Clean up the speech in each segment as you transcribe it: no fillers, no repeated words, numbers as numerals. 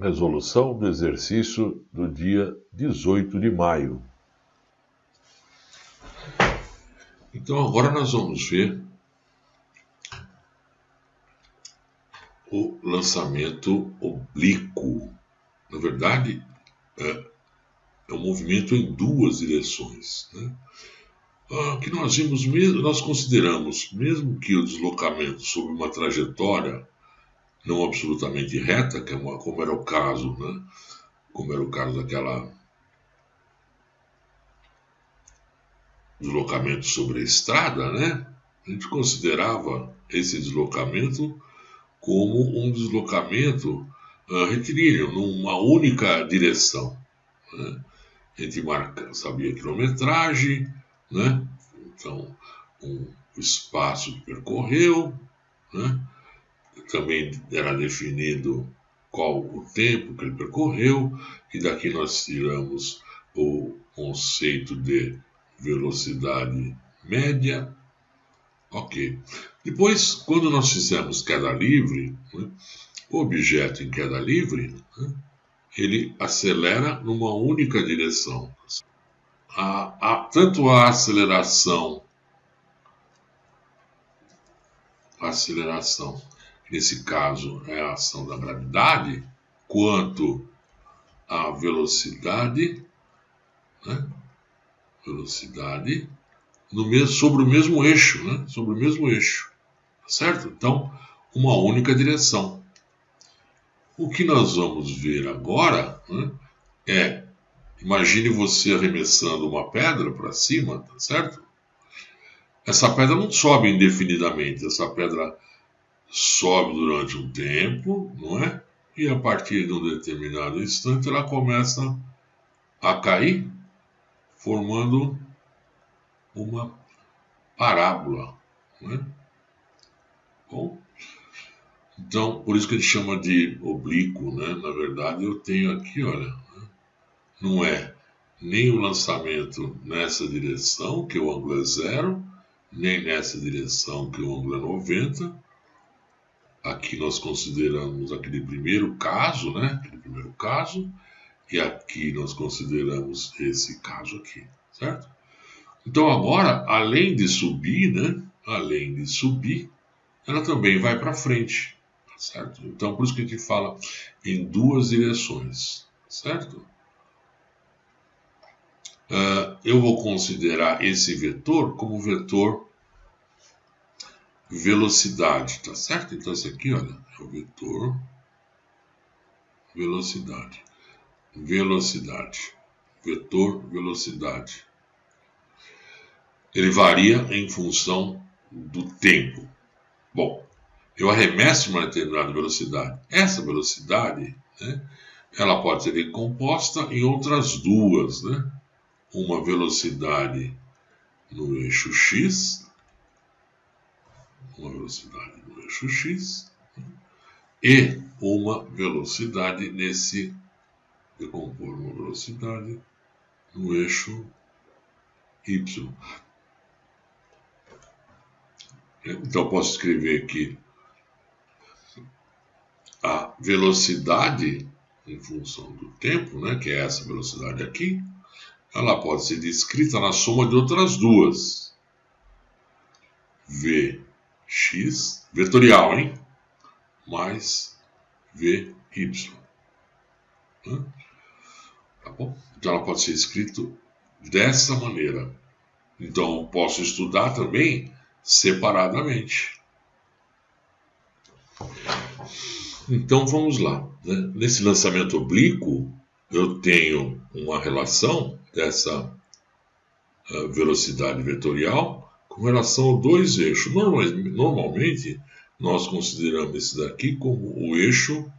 resolução do exercício do dia 18 de maio. Então agora nós vamos ver o lançamento oblíquo. Na verdade, é um movimento em duas direções, né? Que nós vimos, nós consideramos, mesmo que o deslocamento sobre uma trajetória não absolutamente reta, que é como era o caso, né? Como era o caso daquela deslocamento sobre a estrada, né? A gente considerava esse deslocamento como um deslocamento retilíneo, numa única direção, né? A gente sabia a quilometragem, né? Então, o espaço que percorreu, né? Também era definido qual o tempo que ele percorreu, e daqui nós tiramos o conceito de velocidade média. Ok. Depois, quando nós fizemos queda livre, né, o objeto em queda livre, né, ele acelera numa única direção. Tanto a aceleração, nesse caso é a ação da gravidade, quanto a velocidade, né, sobre o mesmo eixo, né, sobre o mesmo eixo, certo? Então, uma única direção. O que nós vamos ver agora, né, imagine você arremessando uma pedra para cima, tá certo? Essa pedra não sobe indefinidamente, essa pedra sobe durante um tempo, não é? E a partir de um determinado instante ela começa a cair, formando uma parábola, não é? Bom, então, por isso que a gente chama de oblíquo, né? Na verdade, eu tenho aqui, olha, não é nem o lançamento nessa direção, que o ângulo é 0, nem nessa direção, que o ângulo é 90. Aqui nós consideramos aquele primeiro caso, né? E aqui nós consideramos esse caso aqui, certo? Então agora, além de subir, né? Ela também vai para frente, certo? Então por isso que a gente fala em duas direções, certo? Eu vou considerar esse vetor como vetor velocidade, tá certo? Então esse aqui, olha, é o vetor velocidade. Vetor velocidade. Ele varia em função do tempo. Bom, eu arremesso uma determinada velocidade. Essa velocidade, né, ela pode ser decomposta em outras duas, né? Uma velocidade no eixo x, e uma velocidade decompor uma velocidade no eixo y. Então posso escrever aqui a velocidade em função do tempo, né, que é essa velocidade aqui, ela pode ser descrita na soma de outras duas. Vx, vetorial, hein? Mais Vy. Tá bom? Então ela pode ser escrita dessa maneira. Então eu posso estudar também separadamente. Então vamos lá, né? Nesse lançamento oblíquo, eu tenho uma relação dessa velocidade vetorial com relação a dois eixos. Normalmente, nós consideramos esse daqui como o eixo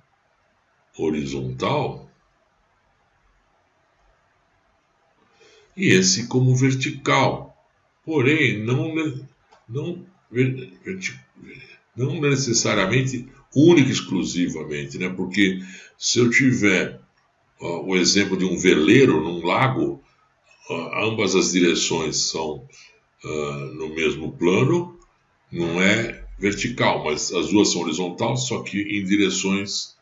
horizontal e esse como vertical. Porém, não necessariamente única e exclusivamente, né? Porque se eu tiver o exemplo de um veleiro num lago, ambas as direções são no mesmo plano, não é vertical, mas as duas são horizontais, só que em direções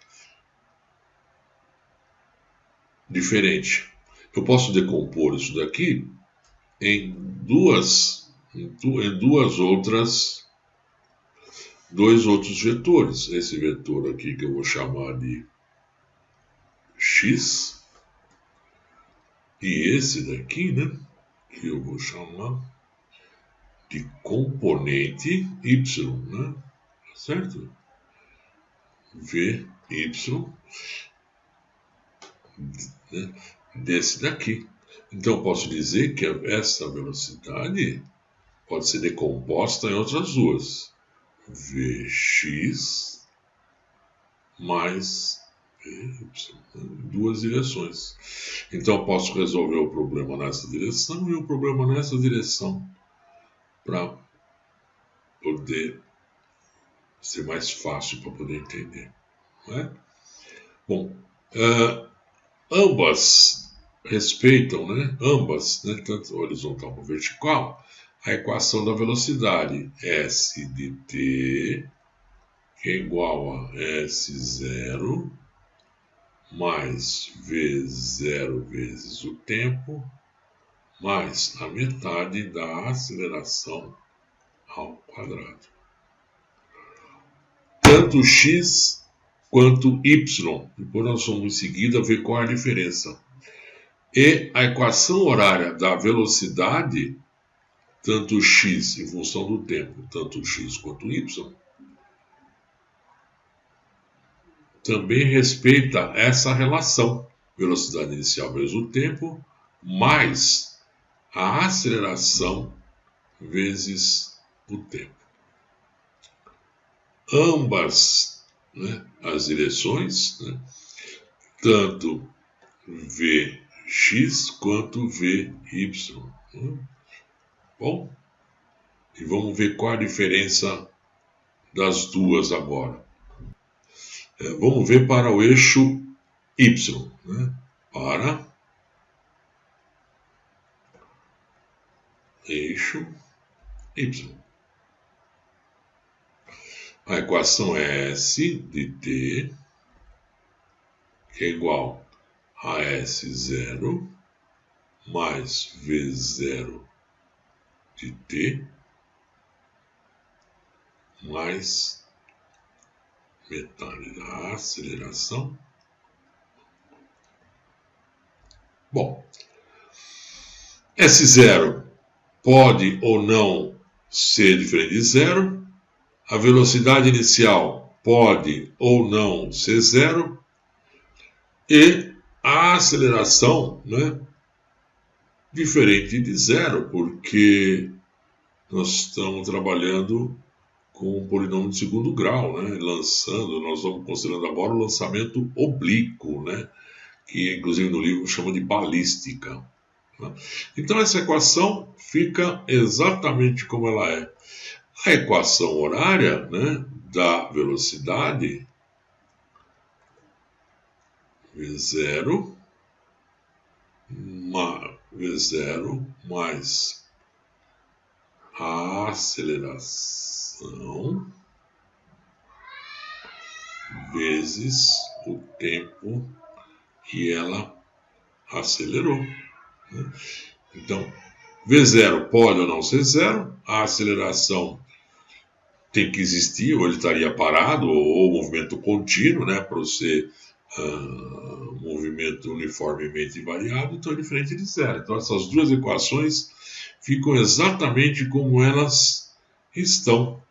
diferente. Eu posso decompor isso daqui em dois outros vetores. Esse vetor aqui que eu vou chamar de x, e esse daqui, né, que eu vou chamar de componente y, né, certo? Vy, né, desse daqui. Então eu posso dizer que essa velocidade pode ser decomposta em outras duas. Vx mais Vy, duas direções. Então eu posso resolver o problema nessa direção e o problema nessa direção para poder ser mais fácil para poder entender. Não é? Bom, ambas respeitam, né, tanto horizontal como vertical, a equação da velocidade S de t, que é igual a S0 mais V0 vezes o tempo, mais a metade da aceleração ao quadrado. Tanto x quanto y. Depois nós vamos em seguida ver qual é a diferença. E a equação horária da velocidade, tanto x em função do tempo, tanto x quanto y, também respeita essa relação. Velocidade inicial vezes o tempo, mais a aceleração vezes o tempo. Ambas, né, as direções, né, tanto Vx quanto Vy. Bom, e vamos ver qual a diferença das duas agora. Vamos ver para o eixo y, né? Para eixo y. A equação é S de t, que é igual a S0 mais V0 de t mais metade da aceleração. Bom, S0 pode ou não ser diferente de zero. A velocidade inicial pode ou não ser zero. E a aceleração, né, diferente de zero, porque nós estamos trabalhando com um polinômio de segundo grau, né, nós vamos considerando agora o lançamento oblíquo, né, que inclusive no livro chama de balística. Né? Então essa equação fica exatamente como ela é. A equação horária, né, da velocidade V0 mais a aceleração vezes o tempo que ela acelerou. Né? Então, V0 pode ou não ser zero, a aceleração tem que existir, ou ele estaria parado, ou movimento contínuo, né, para ser movimento uniformemente variado, então é diferente de zero. Então essas duas equações ficam exatamente como elas estão.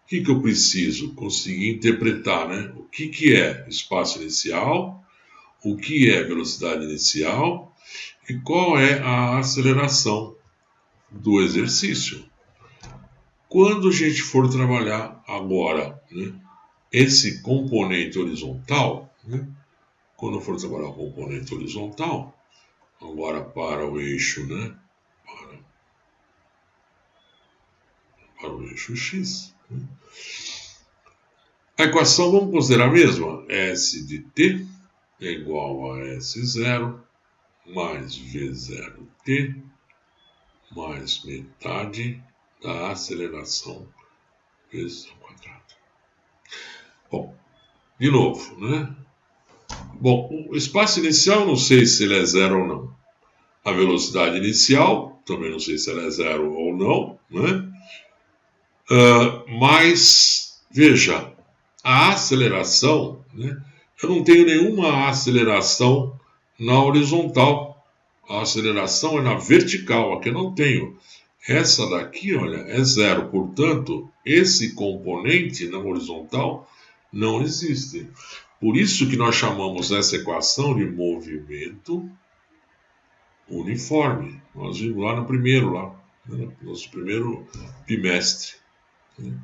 O que eu preciso conseguir interpretar, né? O que é espaço inicial, o que é velocidade inicial e qual é a aceleração do exercício. Quando a gente for trabalhar agora, né, esse componente horizontal, né, quando eu for trabalhar o componente horizontal, agora para o eixo, né, para o eixo x, né, a equação vamos considerar a mesma. S de t é igual a S0 mais V0t mais metade da aceleração vezes ao quadrado. Bom, de novo, né? Bom, o espaço inicial, não sei se ele é zero ou não. A velocidade inicial, também não sei se ela é zero ou não, né? Mas, veja, a aceleração, né? Eu não tenho nenhuma aceleração na horizontal. A aceleração é na vertical, aqui eu não tenho. Essa daqui, olha, é zero. Portanto, esse componente na horizontal não existe. Por isso que nós chamamos essa equação de movimento uniforme. Nós vimos lá no primeiro, nosso primeiro bimestre. Né?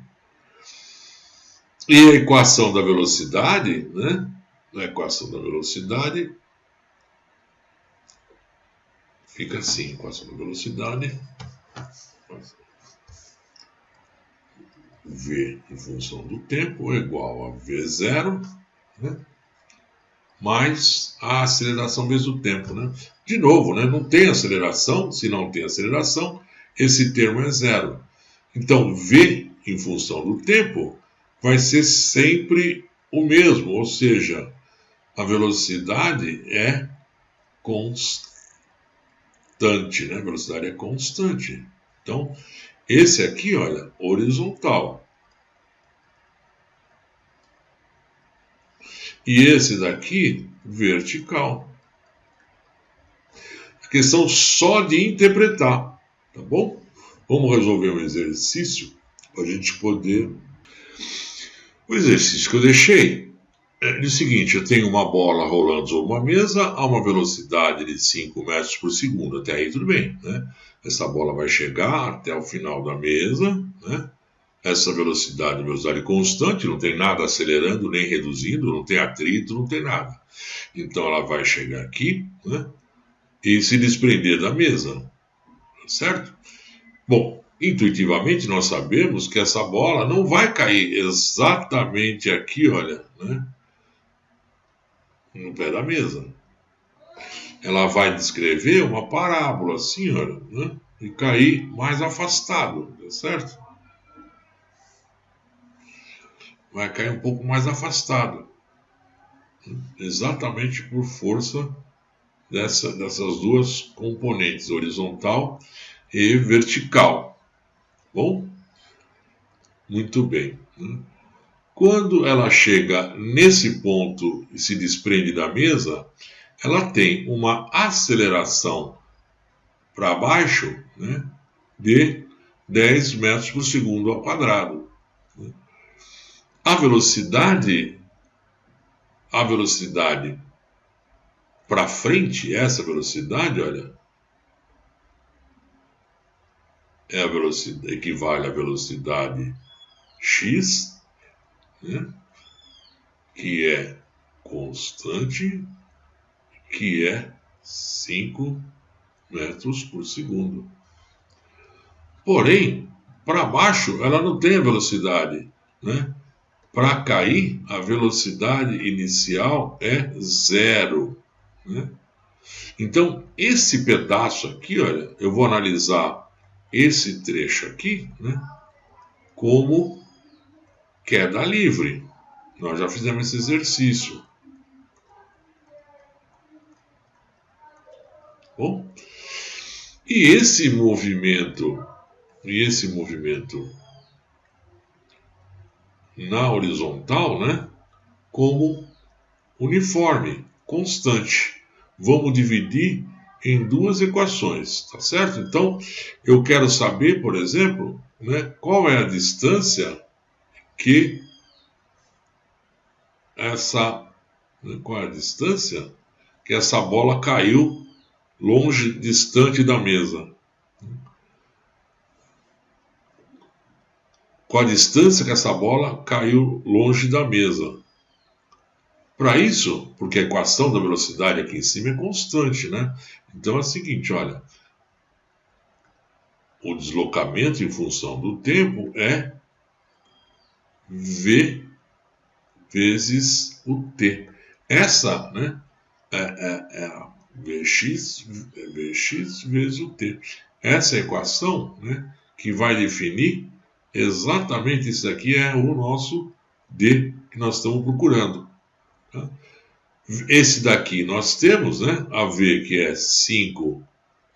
E a equação da velocidade, né? A equação da velocidade fica assim, equação da velocidade, v em função do tempo é igual a v0, né? Mais a aceleração vezes o tempo, né? De novo, né? Não tem aceleração, se não tem aceleração, esse termo é zero. Então, v em função do tempo vai ser sempre o mesmo, ou seja, a velocidade é constante, né? A velocidade é constante. Então, esse aqui, olha, horizontal. E esse daqui, vertical. A questão só de interpretar, tá bom? Vamos resolver um exercício para a gente poder... O exercício que eu deixei é o seguinte: eu tenho uma bola rolando sobre uma mesa a uma velocidade de 5 metros por segundo. Até aí tudo bem, né? Essa bola vai chegar até o final da mesa, né? Essa velocidade constante, não tem nada acelerando nem reduzindo, não tem atrito, não tem nada. Então ela vai chegar aqui, né? E se desprender da mesa, certo? Bom, intuitivamente nós sabemos que essa bola não vai cair exatamente aqui, olha, né? No pé da mesa. Ela vai descrever uma parábola assim, olha, né? E cair mais afastado, certo? Vai cair um pouco mais afastado, exatamente por força dessas duas componentes, horizontal e vertical. Bom? Muito bem. Quando ela chega nesse ponto e se desprende da mesa, ela tem uma aceleração para baixo, né, de 10 metros por segundo ao quadrado. A velocidade para frente, essa velocidade, olha, é a velocidade, equivale à velocidade x, né, que é constante, que é 5 metros por segundo. Porém, para baixo ela não tem a velocidade, né? Para cair, a velocidade inicial é zero, né? Então, esse pedaço aqui, olha, eu vou analisar esse trecho aqui, né, como queda livre. Nós já fizemos esse exercício. Bom, e esse movimento na horizontal, né, como uniforme, constante. Vamos dividir em duas equações, tá certo? Então, eu quero saber, por exemplo, né, qual é a distância que essa bola caiu longe, distante da mesa. Qual a distância que essa bola caiu longe da mesa? Para isso, porque a equação da velocidade aqui em cima é constante, né? Então é o seguinte, olha, o deslocamento em função do tempo é v vezes o t. Essa, né, é a vx vezes o t. Essa é a equação, né, que vai definir exatamente isso aqui, é o nosso d que nós estamos procurando. Tá? Esse daqui nós temos, né? A V, que é 5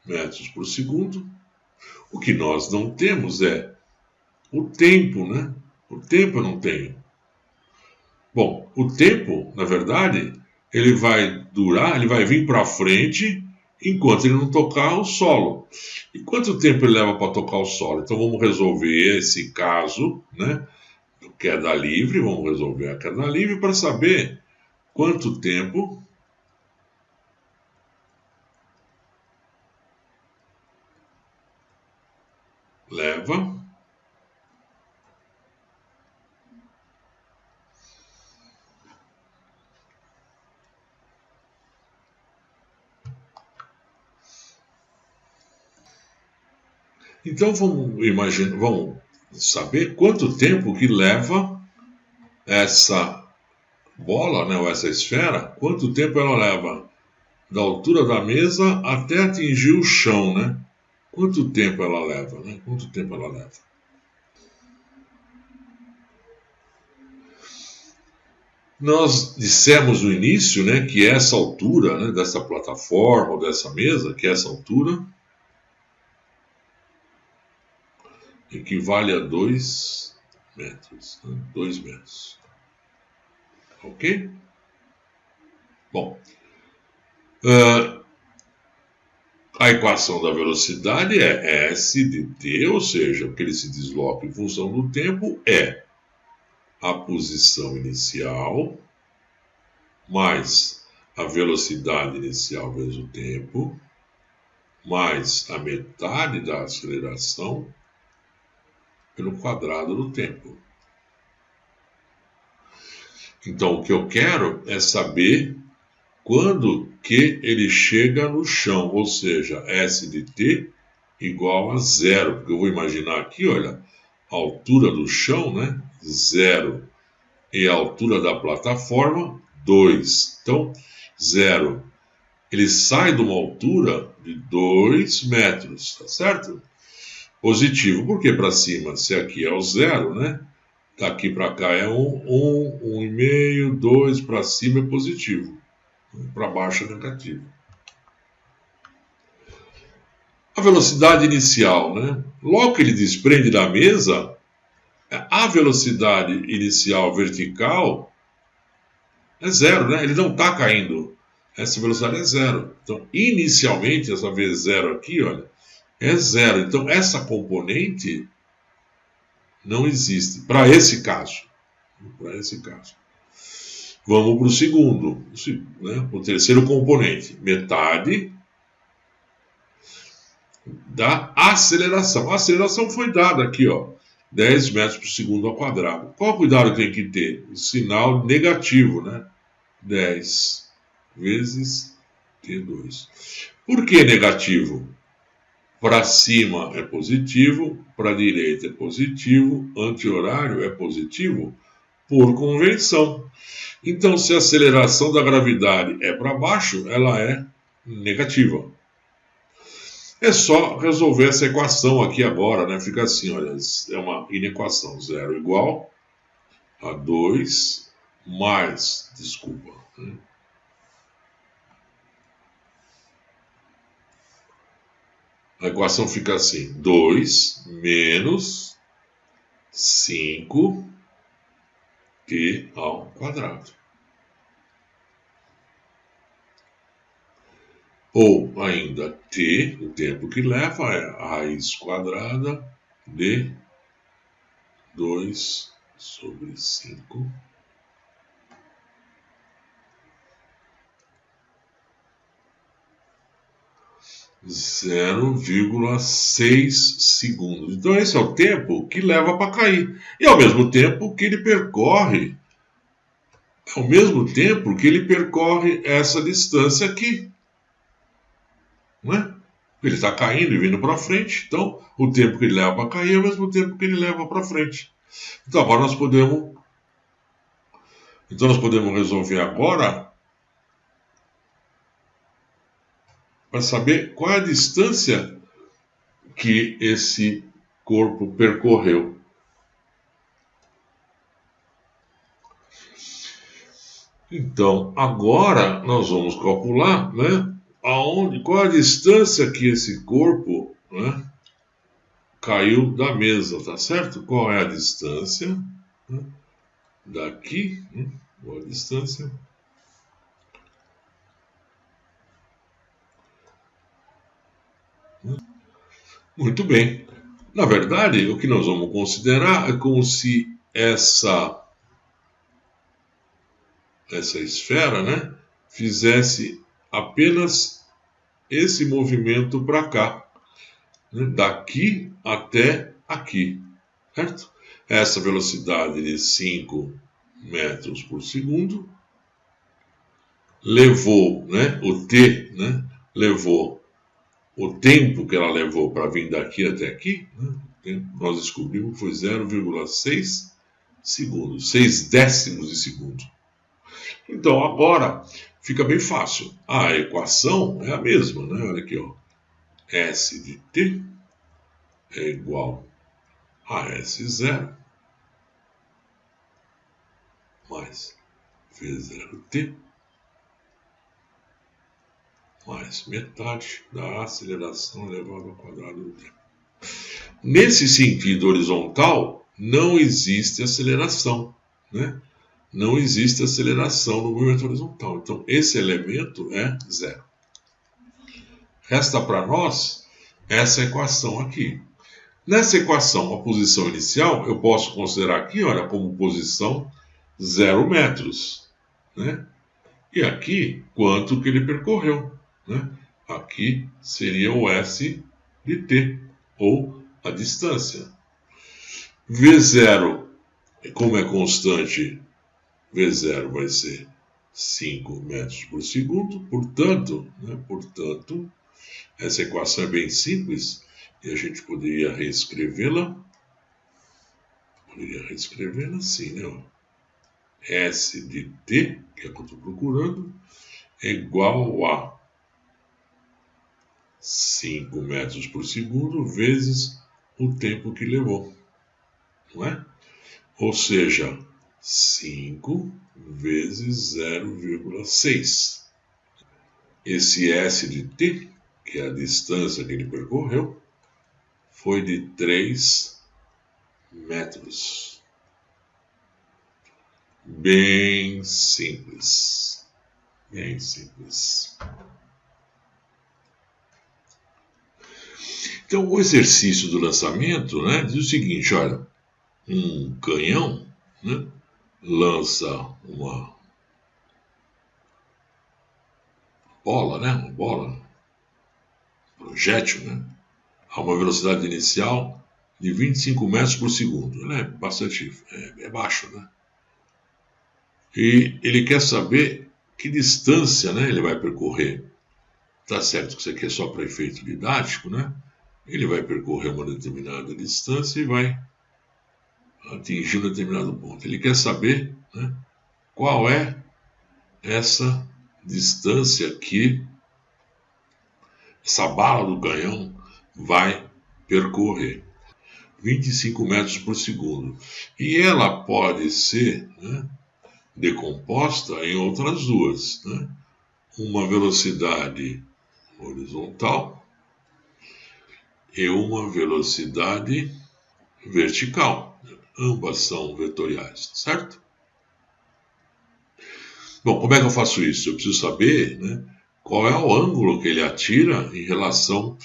metros por segundo. O que nós não temos é o tempo, né? O tempo eu não tenho. Bom, o tempo, na verdade, ele vai durar, ele vai vir para frente enquanto ele não tocar o solo. E quanto tempo ele leva para tocar o solo? Então vamos resolver esse caso, né? Queda livre, vamos resolver a queda livre para saber quanto tempo leva Então vamos saber quanto tempo que leva essa bola, né, ou essa esfera, quanto tempo ela leva da altura da mesa até atingir o chão, né? Quanto tempo ela leva, né? Quanto tempo ela leva? Nós dissemos no início, né, que essa altura, né, dessa plataforma ou dessa mesa, que essa altura equivale a 2 metros, né? 2 metros. Ok? Bom, a equação da velocidade é S de t, ou seja, o que ele se desloca em função do tempo é a posição inicial mais a velocidade inicial vezes o tempo, mais a metade da aceleração pelo quadrado do tempo. Então, o que eu quero é saber quando que ele chega no chão, ou seja, S de t igual a zero, porque eu vou imaginar aqui, olha, a altura do chão, né, 0, e a altura da plataforma, 2. Então, 0, ele sai de uma altura de 2 metros, tá certo? Positivo, por que para cima? Se aqui é o 0, né? Daqui para cá é 1, 1,5, 2, para cima é positivo, para baixo é negativo. A velocidade inicial, né? Logo que ele desprende da mesa, a velocidade inicial vertical é zero, né? Ele não está caindo. Essa velocidade é zero. Então, inicialmente, essa vez zero aqui, olha, é zero. Então, essa componente não existe para esse caso. Para esse caso. Vamos para o segundo, né? O terceiro componente, metade da aceleração. A aceleração foi dada aqui, ó, 10 metros por segundo ao quadrado. Qual cuidado tem que ter? O sinal negativo, né? 10 vezes T2. Por que negativo? Para cima é positivo, para a direita é positivo, anti-horário é positivo, por convenção. Então, se a aceleração da gravidade é para baixo, ela é negativa. É só resolver essa equação aqui agora, né? Fica assim, olha, é uma inequação. 0 igual a 2 mais, desculpa. A equação fica assim, 2 menos 5t ao quadrado. Ou ainda t, o tempo que leva, é a raiz quadrada de 2 sobre 5. (0,6 segundos. Então esse é o tempo que leva para cair. E ao mesmo tempo que ele percorre, essa distância aqui. Não é? Ele está caindo e vindo para frente, então o tempo que ele leva para cair é o mesmo tempo que ele leva para frente. Então agora nós podemos resolver agora para saber qual é a distância que esse corpo percorreu. Então, agora nós vamos calcular, né, qual a distância que esse corpo, né, caiu da mesa, tá certo? Qual é a distância, né, daqui, qual a distância? Muito bem. Na verdade, o que nós vamos considerar é como se essa esfera, né, fizesse apenas esse movimento para cá, né, daqui até aqui, certo? Essa velocidade de 5 metros por segundo levou, né, o t, né, levou o tempo que ela levou para vir daqui até aqui, né, nós descobrimos que foi 0,6 segundos, 6 décimos de segundo. Então agora fica bem fácil. A equação é a mesma, né? Olha aqui, ó. S de t é igual a S0 mais V0t mais metade da aceleração elevada ao quadrado do tempo. Nesse sentido horizontal, não existe aceleração, né? Não existe aceleração no movimento horizontal. Então, esse elemento é zero. Resta para nós essa equação aqui. Nessa equação, a posição inicial, eu posso considerar aqui, olha, como posição 0 metros, né? E aqui, quanto que ele percorreu, né? Aqui seria o S de t, ou a distância. V0, como é constante, V0 vai ser 5 metros por segundo, portanto, essa equação é bem simples e a gente poderia reescrevê-la. Assim, né? S de t, que é o que eu estou procurando, é igual a 5 metros por segundo vezes o tempo que levou, não é? Ou seja, 5 vezes 0,6. Esse S de t, que é a distância que ele percorreu, foi de 3 metros. Bem simples. Bem simples. Então, o exercício do lançamento, né, diz o seguinte, olha, um canhão, né, lança uma bola, né, projétil, né, a uma velocidade inicial de 25 metros por segundo. Ele é bastante baixo, né? E ele quer saber que distância, né, ele vai percorrer. Tá certo que isso aqui é só para efeito didático, né? Ele vai percorrer uma determinada distância e vai atingir um determinado ponto. Ele quer saber, né, qual é essa distância que essa bala do canhão vai percorrer. 25 metros por segundo. E ela pode ser, né, decomposta em outras duas, né? Uma velocidade horizontal e uma velocidade vertical. Ambas são vetoriais, certo? Bom, como é que eu faço isso? Eu preciso saber, né, qual é o ângulo que ele atira em relação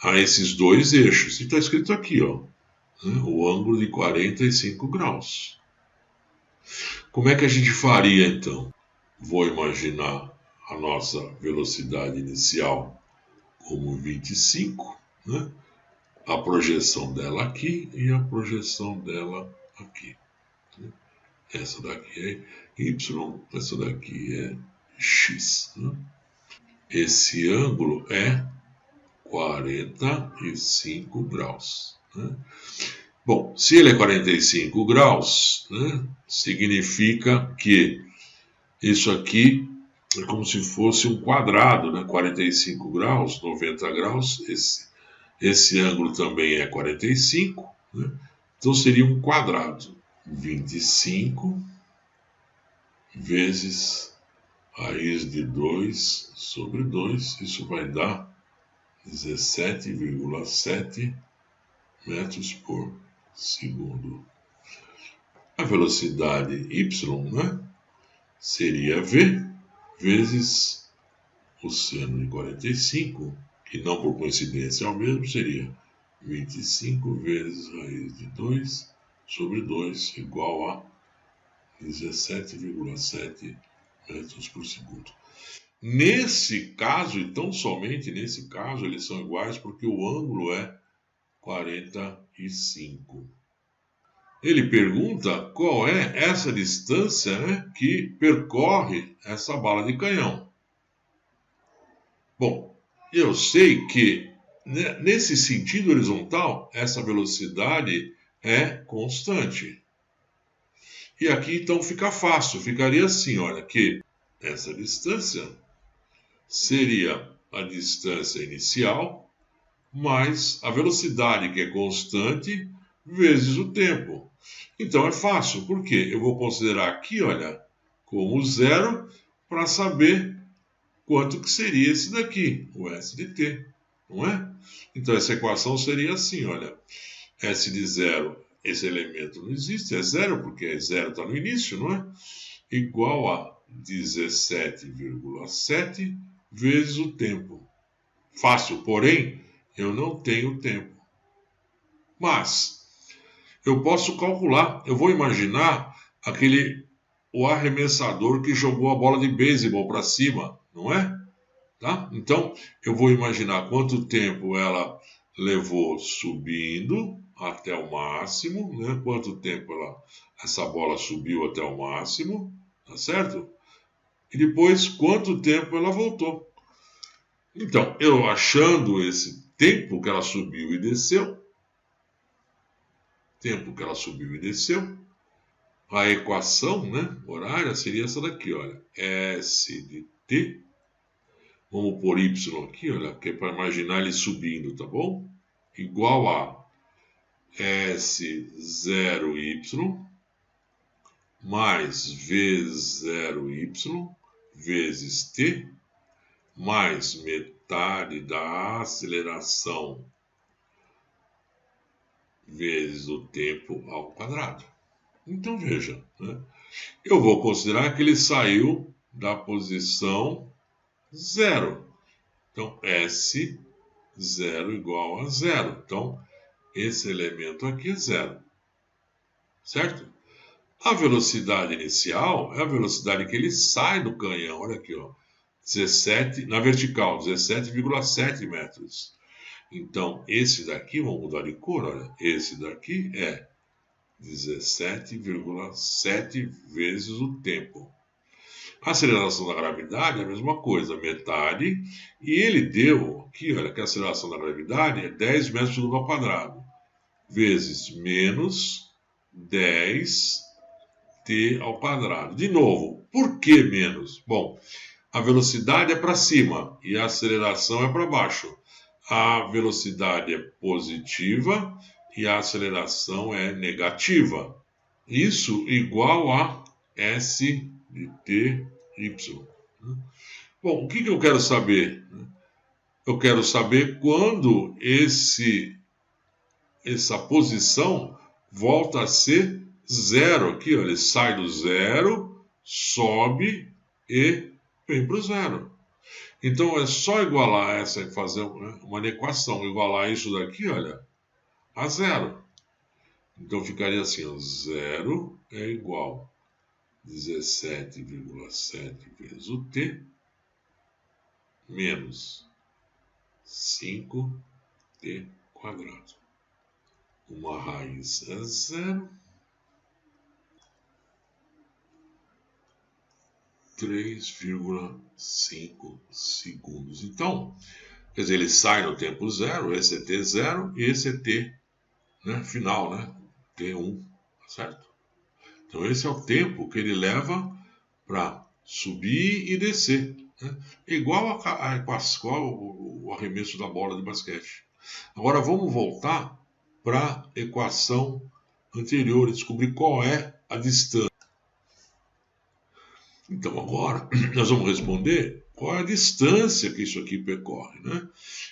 a esses dois eixos. E está escrito aqui, ó, né, o ângulo de 45 graus. Como é que a gente faria então? Vou imaginar a nossa velocidade inicial como 25, né? A projeção dela aqui e a projeção dela aqui. Essa daqui é Y, essa daqui é X. Né? Esse ângulo é 45 graus. Né? Bom, se ele é 45 graus, né, significa que isso aqui é como se fosse um quadrado, né? 45 graus, 90 graus, esse ângulo também é 45, né? Então seria um quadrado. 25 vezes raiz de 2 sobre 2. Isso vai dar 17,7 metros por segundo. A velocidade y, né, seria v vezes o seno de 45, que não por coincidência é o mesmo, seria 25 vezes raiz de 2 sobre 2 igual a 17,7 metros por segundo. Nesse caso, e tão somente nesse caso, eles são iguais porque o ângulo é 45. Ele pergunta qual é essa distância, né, que percorre essa bala de canhão. Bom, eu sei que nesse sentido horizontal, essa velocidade é constante. E aqui então fica fácil, ficaria assim, olha, que essa distância seria a distância inicial mais a velocidade, que é constante, vezes o tempo. Então é fácil, porque eu vou considerar aqui, olha, como zero, para saber quanto que seria esse daqui, o S de t, não é? Então essa equação seria assim, olha, S de zero, esse elemento não existe, é zero, porque zero está no início, não é? Igual a 17,7 vezes o tempo. Fácil, porém, eu não tenho tempo. Mas eu posso calcular, eu vou imaginar o arremessador que jogou a bola de beisebol para cima, não é? Tá? Então, eu vou imaginar quanto tempo ela levou subindo até o máximo, né? Quanto tempo essa bola subiu até o máximo, tá certo? E depois, quanto tempo ela voltou. Então, eu achando esse tempo que ela subiu e desceu, a equação, né, horária seria essa daqui, olha, S de t, vamos pôr y aqui, olha, que é para imaginar ele subindo, tá bom? Igual a S0y mais V0y vezes t mais metade da aceleração vezes o tempo ao quadrado. Então veja, né? Eu vou considerar que ele saiu da posição 0. Então S0 igual a 0. Então esse elemento aqui é 0. Certo? A velocidade inicial é a velocidade que ele sai do canhão. Olha aqui, ó. 17, na vertical, 17,7 metros. Então, esse daqui, vamos mudar de cor, olha. Esse daqui é 17,7 vezes o tempo. A aceleração da gravidade é a mesma coisa, metade. E ele deu aqui, olha, que a aceleração da gravidade é 10 metros por segundo ao quadrado. Vezes menos 10 t ao quadrado. De novo, por que menos? Bom, a velocidade é para cima e a aceleração é para baixo. A velocidade é positiva e a aceleração é negativa. Isso igual a S de ty. Bom, o que eu quero saber? Eu quero saber quando essa posição volta a ser zero. Aqui, ó, ele sai do zero, sobe e vem para o zero. Então é só igualar essa, fazer uma equação, igualar isso daqui, olha, a zero. Então ficaria assim, ó, zero é igual a 17,7 vezes o t menos 5t quadrado. Uma raiz é zero. 3,5 segundos. Então, quer dizer, ele sai no tempo zero, esse é t0 e esse é t, né, final, né, t1, certo? Então, esse é o tempo que ele leva para subir e descer, né? Igual a equação, o arremesso da bola de basquete. Agora, vamos voltar para a equação anterior e descobrir qual é a distância. Então agora nós vamos responder qual é a distância que isso aqui percorre, né?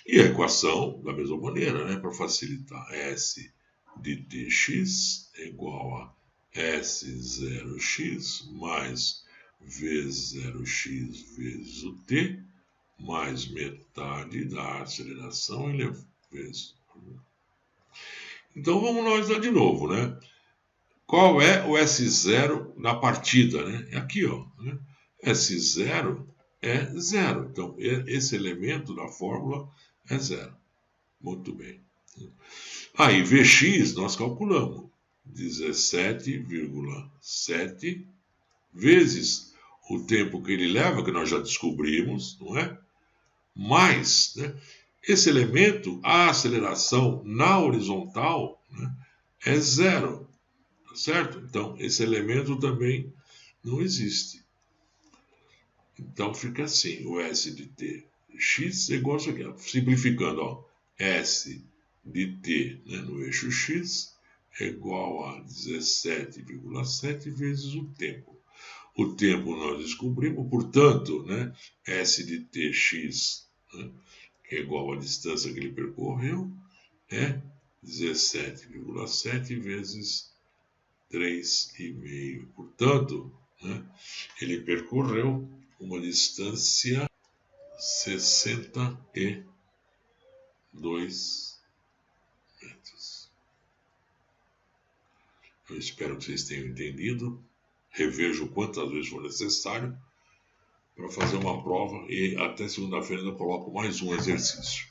E a equação, da mesma maneira, né? Para facilitar, S de dx é igual a S0x mais V0x vezes o t, mais metade da aceleração vezes. Então vamos nós lá de novo, né? Qual é o S0 na partida, né? É aqui, ó. Né? S0 é zero. Então, esse elemento da fórmula é zero. Muito bem. Aí, Vx, nós calculamos. 17,7 vezes o tempo que ele leva, que nós já descobrimos, não é? Mais, né? Esse elemento, a aceleração na horizontal, né, é zero. Certo? Então, esse elemento também não existe. Então, fica assim, o S de t x é igual a isso aqui. Simplificando, ó, S de t, né, no eixo x é igual a 17,7 vezes o tempo. O tempo nós descobrimos, portanto, né, S de tx, né, que é igual à distância que ele percorreu, é 17,7 vezes 3,5. Portanto, né, ele percorreu uma distância 62 metros. Eu espero que vocês tenham entendido. Revejo quantas vezes for necessário para fazer uma prova e até segunda-feira eu coloco mais um exercício.